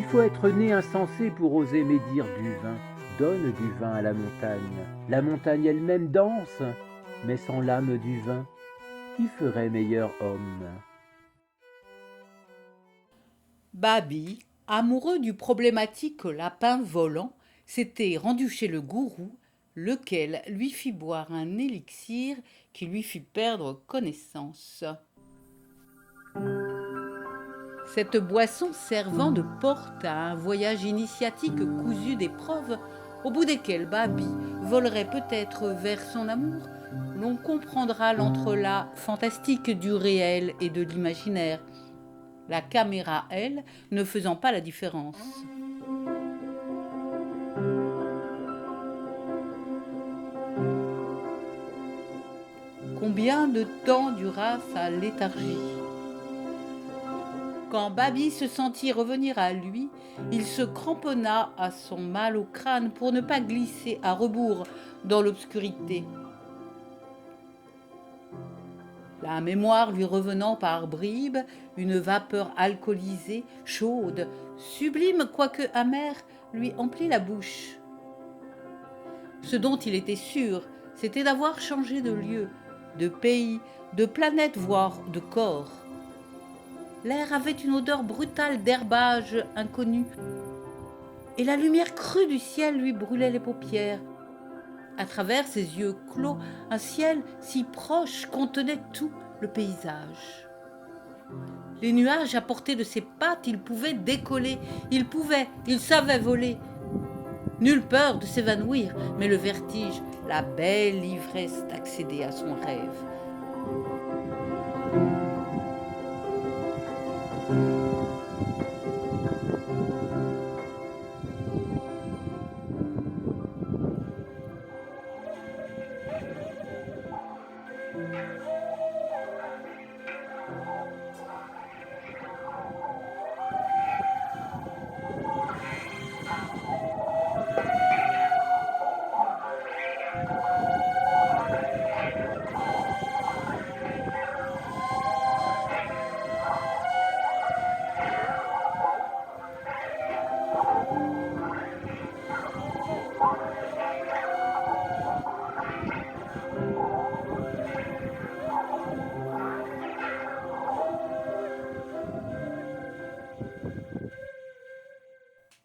faut être né insensé pour oser médire du vin. Donne du vin à la montagne. La montagne elle-même danse, mais sans l'âme du vin, qui ferait meilleur homme? Babi, amoureux du problématique lapin volant, s'était rendu chez le gourou, lequel lui fit boire un élixir qui lui fit perdre connaissance. Cette boisson servant de porte à un voyage initiatique cousu d'épreuves, au bout desquelles Babi volerait peut-être vers son amour, l'on comprendra l'entrelac fantastique du réel et de l'imaginaire, la caméra, elle, ne faisant pas la différence. Combien de temps dura sa léthargie? Quand Babi se sentit revenir à lui, il se cramponna à son mal au crâne pour ne pas glisser à rebours dans l'obscurité. La mémoire lui revenant par bribes, une vapeur alcoolisée, chaude, sublime quoique amère, lui emplit la bouche. Ce dont il était sûr, c'était d'avoir changé de lieu, de pays, de planète, voire de corps. L'air avait une odeur brutale d'herbage inconnu, et la lumière crue du ciel lui brûlait les paupières. À travers ses yeux clos, un ciel si proche contenait tout le paysage. Les nuages à portée de ses pattes, il pouvait décoller, il savait voler. Nulle peur de s'évanouir, mais le vertige, la belle ivresse d'accéder à son rêve.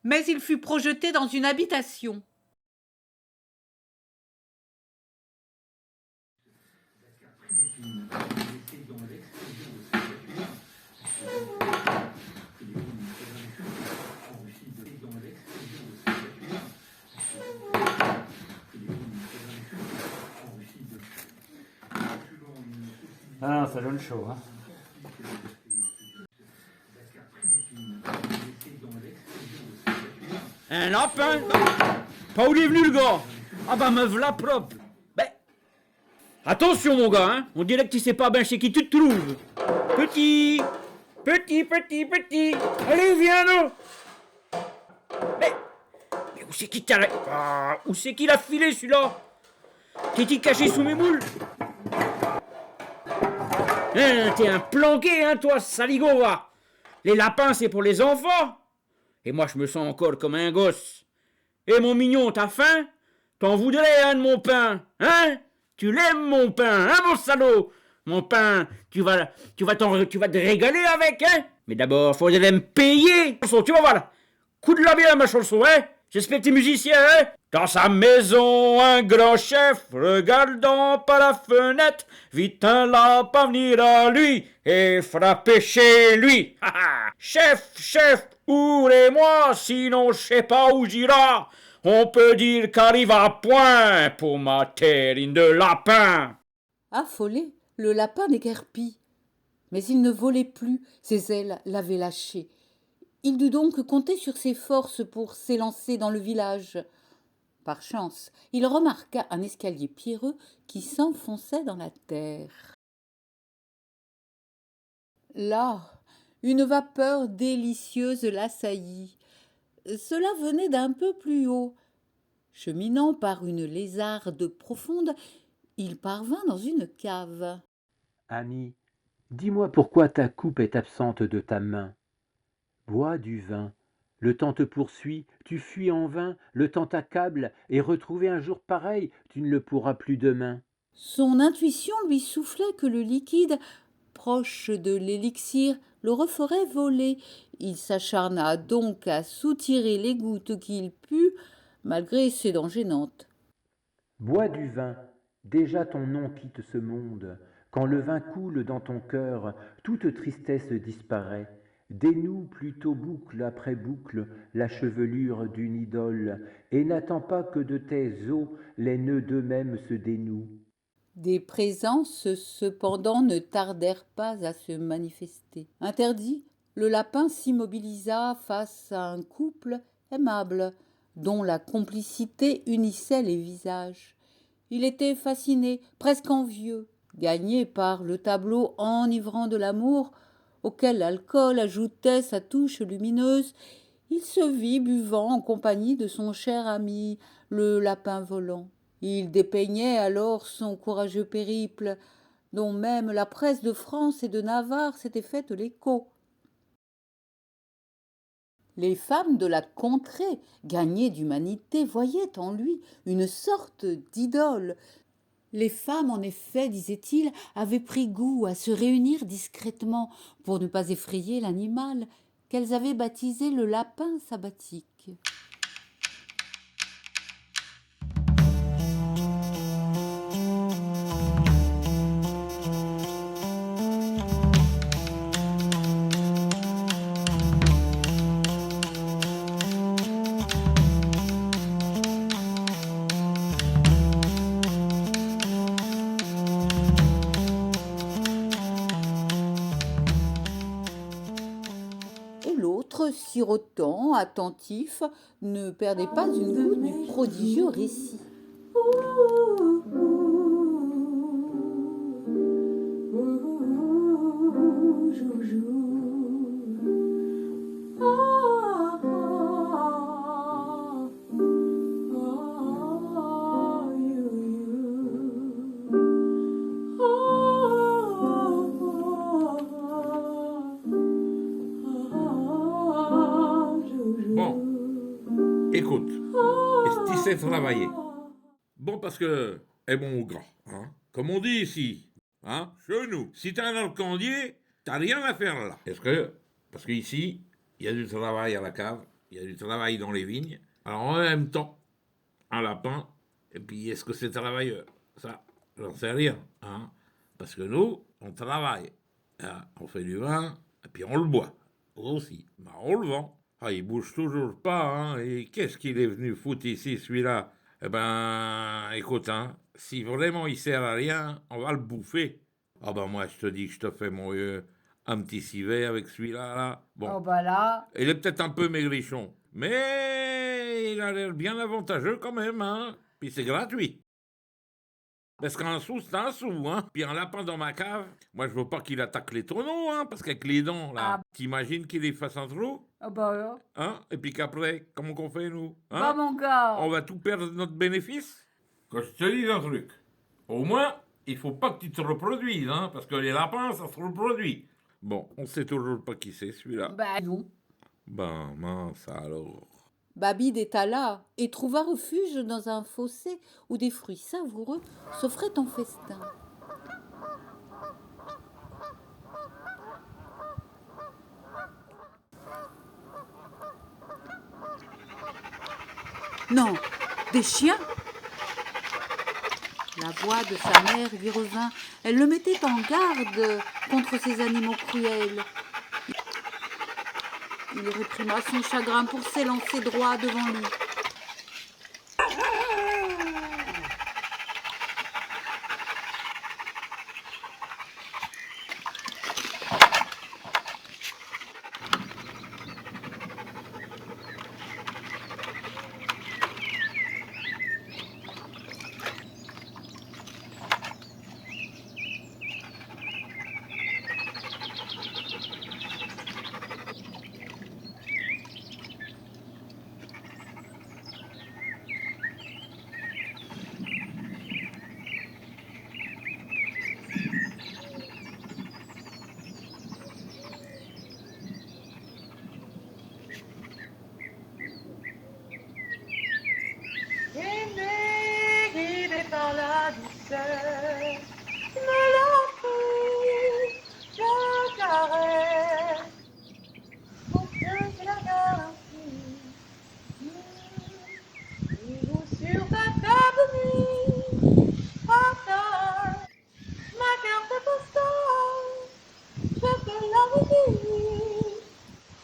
Mais il fut projeté dans une habitation. Ah, ça donne chaud, hein. Un lapin? Pas où il est venu le gars? Ah bah me v'là propre. Ben, attention mon gars, hein. On dirait que tu sais pas ben chez qui tu te trouves. Petit, petit. Allez, viens nous. Mais où c'est qui t'a... Ah, où c'est qu'il a filé celui-là? T'es-tu caché sous mes moules? Hein, t'es un planqué, hein, toi, saligo, va. Les lapins, c'est pour les enfants. Et moi, je me sens encore comme un gosse. Et mon mignon, t'as faim? T'en voudrais, hein, de mon pain? Hein? Tu l'aimes, mon pain, hein, mon salaud? Mon pain, tu vas te régaler avec, hein? Mais d'abord, faudrait me payer. Tu vas voir, là. Coup de la bien, ma chanson, hein? J'espère que t'es musicien, hein? Dans sa maison, un grand chef, regardant par la fenêtre, vit un lapin venir à lui et frapper chez lui. Chef, ouvrez-moi, sinon je sais pas où j'irai. On peut dire qu'arrive à point pour ma terrine de lapin. Affolé, le lapin déguerpit. Mais il ne volait plus, ses ailes l'avaient lâché. Il dut donc compter sur ses forces pour s'élancer dans le village. Par chance, il remarqua un escalier pierreux qui s'enfonçait dans la terre. Là, une vapeur délicieuse l'assaillit. Cela venait d'un peu plus haut. Cheminant par une lézarde profonde, il parvint dans une cave. Ami, dis-moi pourquoi ta coupe est absente de ta main. Bois du vin, Le temps te poursuit, tu fuis en vain, le temps t'accable, et retrouver un jour pareil, tu ne le pourras plus demain. Son intuition lui soufflait que le liquide, proche de l'élixir, le referait voler. Il s'acharna donc à soutirer les gouttes qu'il put, malgré ses dents gênantes. Bois du vin, déjà ton nom quitte ce monde. Quand le vin coule dans ton cœur, toute tristesse disparaît. Dénoue plutôt boucle après boucle la chevelure d'une idole, et n'attends pas que de tes os les nœuds d'eux-mêmes se dénouent. Des présences, cependant, ne tardèrent pas à se manifester. Interdit, le lapin s'immobilisa face à un couple aimable, dont la complicité unissait les visages. Il était fasciné, presque envieux, gagné par le tableau enivrant de l'amour, auquel l'alcool ajoutait sa touche lumineuse. Il se vit buvant en compagnie de son cher ami, le lapin volant. Il dépeignait alors son courageux périple, dont même la presse de France et de Navarre s'était faite l'écho. Les femmes de la contrée, gagnées d'humanité, voyaient en lui une sorte d'idole. Les femmes, en effet, disait-il, avaient pris goût à se réunir discrètement pour ne pas effrayer l'animal qu'elles avaient baptisé le lapin sabbatique. Et l'autre, sirotant, attentif, ne perdait pas une goutte du prodigieux récit. Bon, écoute, est-ce que tu sais travailler? Bon, parce que, eh bon, mon grand, hein, comme on dit ici, hein, chez nous, si t'es un alcandier, t'as rien à faire là. Parce que ici, il y a du travail à la cave, il y a du travail dans les vignes, alors en même temps, un lapin, et puis est-ce que c'est travailleur? Ça, j'en sais rien, hein, parce que nous, on travaille, hein, on fait du vin, et puis on le boit, aussi, ben, on le vend. Ah, il bouge toujours pas, hein. Et qu'est-ce qu'il est venu foutre ici, celui-là? Eh ben, écoute, hein, si vraiment il sert à rien, on va le bouffer. Ah ben moi, je te dis que je te fais un petit civet avec celui-là, là. Bon, Oh bah là, il est peut-être un peu maigrichon, mais il a l'air bien avantageux quand même, hein. Puis c'est gratuit. Parce qu'un sou, c'est un sou, hein. Puis un lapin dans ma cave, moi je veux pas qu'il attaque les tonneaux, hein, parce qu'avec les dents, là, t'imagines qu'il y fasse un trou? oh bah, Hein? Et puis qu'après, comment qu'on fait, nous? bah Hein? mon gars. On va tout perdre de notre bénéfice? Que je te dis un truc. Au moins, il faut pas que tu te reproduises, hein, parce que les lapins, ça se reproduit. Bon, on sait toujours pas qui c'est, celui-là. Bah non. Ben, mince, alors. Babide étala et trouva refuge dans un fossé où des fruits savoureux s'offraient en festin. Non, des chiens. La voix de sa mère lui revint. Elle le mettait en garde contre ces animaux cruels. Il réprima son chagrin pour s'élancer droit devant lui. sais, me l'enfouis, je caresse, pour que je la garantis. Il joue sur ta table nuit, partage ma carte postale, je te l'avais dit,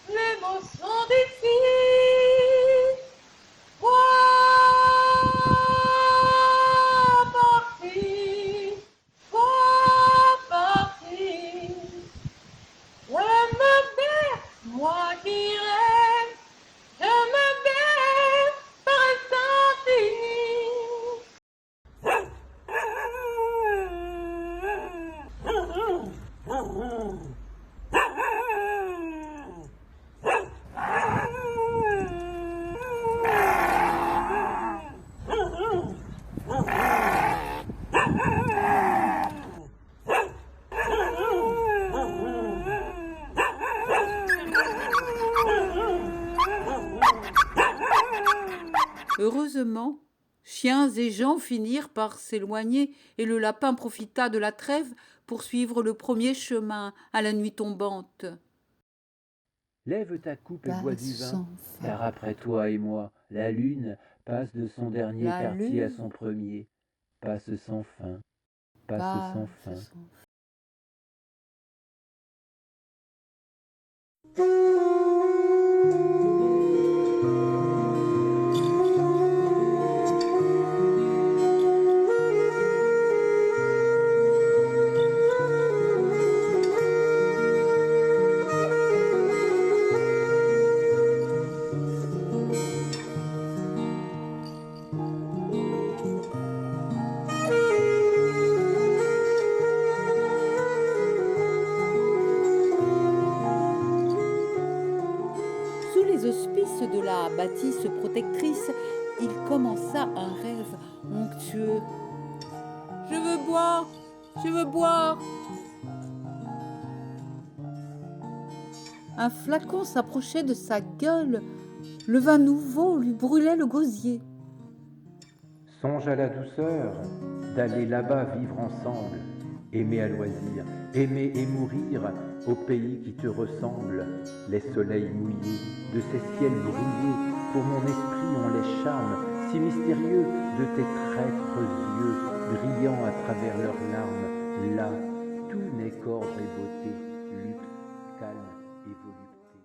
les mots sont d'ici. Vois partir, vois partir. Je me berce, moi qui rêve, je me berce par un Heureusement, chiens et gens finirent par s'éloigner et le lapin profita de la trêve pour suivre le premier chemin à la nuit tombante. Lève ta coupe et bois du vin, car après toi et moi, la lune passe de son dernier La quartier à lune son premier, passe sans fin, passe sans fin. Sous les auspices de la bâtisse protectrice, il commença un rêve onctueux. « Je veux boire, je veux boire !» Un flacon s'approchait de sa gueule. Le vin nouveau lui brûlait le gosier. Songe à la douceur d'aller là-bas vivre ensemble, aimer à loisir, aimer et mourir au pays qui te ressemble. Les soleils mouillés de ces ciels brouillés, pour mon esprit ont les charmes si mystérieux de tes traîtres yeux, brillant à travers leurs larmes. Là, tout n'est qu'ordre et beauté, luxe, calme et volupté.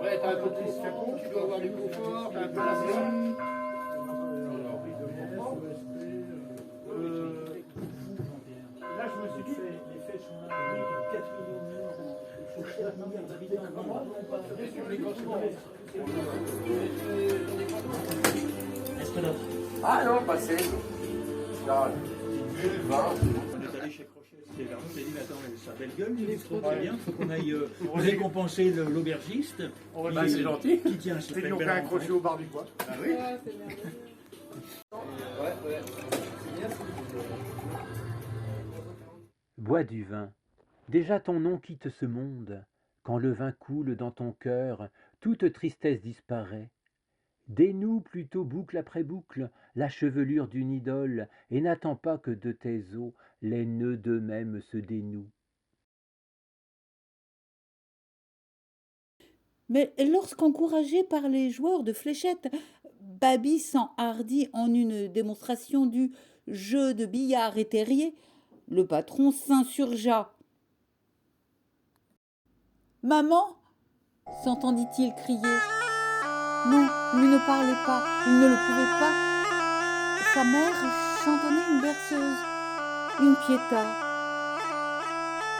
Ouais, t'as un petit flacon, tu dois avoir du confort, t'as un peu la saison. Là, je me suis dit, les fêtes sont là, 4 millions d'euros. Il faut 4 millions d'habitants. Est-ce que là? Ah non, pas 16. Là, 20. On est allé chez Crochet, c'était vers nous, on a dit, mais attends, ça a belle gueule, il est trop très bien, il faut qu'on aille récompenser l'aubergiste. Bah, c'est gentil. Qui tient ce C'est qu'ils ont fait un crochet au bar du coin. Ah oui. Ouais. Bois du vin. Déjà ton nom quitte ce monde. Quand le vin coule dans ton cœur, toute tristesse disparaît. Dénoue plutôt boucle après boucle la chevelure d'une idole, et n'attends pas que de tes os les nœuds d'eux-mêmes se dénouent. Mais lorsqu'encouragé par les joueurs de fléchettes, Babi s'enhardit en une démonstration du jeu de billard éthérié, le patron s'insurgea. « Maman !» s'entendit-il crier. Non, lui ne parlait pas, il ne le pouvait pas. Sa mère chantonnait une berceuse, une pietà.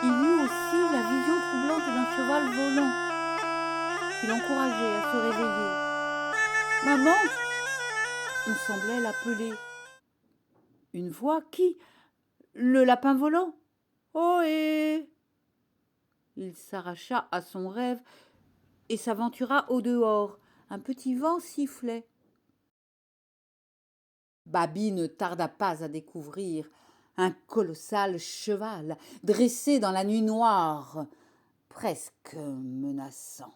Il eut aussi la vision troublante d'un cheval volant qui l'encourageait à se réveiller. « Maman !» on semblait l'appeler. Une voix qui? Le lapin volant. Ohé! Il s'arracha à son rêve et s'aventura au dehors. Un petit vent sifflait. Babi ne tarda pas à découvrir un colossal cheval dressé dans la nuit noire, presque menaçant.